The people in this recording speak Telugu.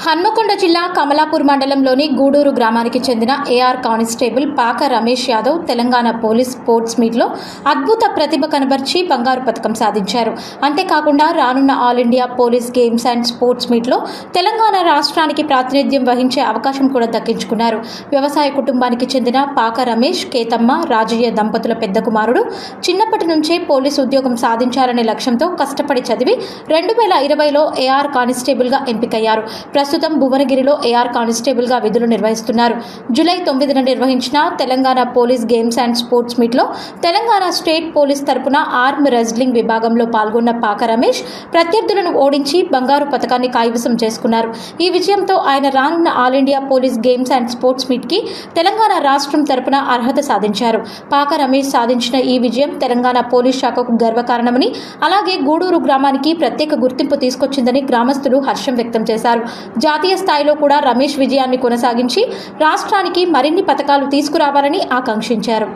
హన్మకొండ జిల్లా కమలాపూర్ మండలంలోని గూడూరు గ్రామానికి చెందిన ఏఆర్ కానిస్టేబుల్ పాక రమేష్ యాదవ్ తెలంగాణ పోలీస్ స్పోర్ట్స్ మీట్లో అద్భుత ప్రతిభ కనబర్చి బంగారు పతకం సాధించారు. అంతేకాకుండా రానున్న all India police games and sports మీట్లో తెలంగాణ రాష్ట్రానికి ప్రాతినిధ్యం వహించే అవకాశం కూడా దక్కించుకున్నారు. వ్యవసాయ కుటుంబానికి చెందిన పాక రమేష్, కేతమ్మ, రాజయ్య దంపతుల పెద్ద కుమారుడు. చిన్నప్పటి నుంచే పోలీసు ఉద్యోగం సాధించాలనే లక్ష్యంతో కష్టపడి చదివి 2020లో ఏఆర్ కానిస్టేబుల్గా ఎంపికయ్యారు. ప్రస్తుతం భువనగిరిలో ఏఆర్ కానిస్టేబుల్గా విధులు నిర్వహిస్తున్నారు. జూలై 9న నిర్వహించిన Telangana police games and sports మీట్లో తెలంగాణ స్టేట్ పోలీస్ తరపున ఆర్మ్ రెజ్లింగ్ విభాగంలో పాల్గొన్న పాక రమేష్ ప్రత్యర్థులను ఓడించి బంగారు పతకాన్ని కైవసం చేసుకున్నారు. ఈ విజయంతో ఆయన రానున్న all India police games and sports మీట్కి తెలంగాణ రాష్ట్రం తరపున అర్హత సాధించారు. పాక రమేష్ సాధించిన ఈ విజయం తెలంగాణ పోలీస్ శాఖకు గర్వకారణమని, అలాగే గూడూరు గ్రామానికి ప్రత్యేక గుర్తింపు తీసుకొచ్చిందని గ్రామస్తులు హర్షం వ్యక్తం చేశారు. జాతీయ స్థాయిలో కూడా రమేష్ విజయాన్ని కొనసాగించి రాష్ట్రానికి మరిన్ని పతకాలు తీసుకురావాలని ఆకాంక్షించారు.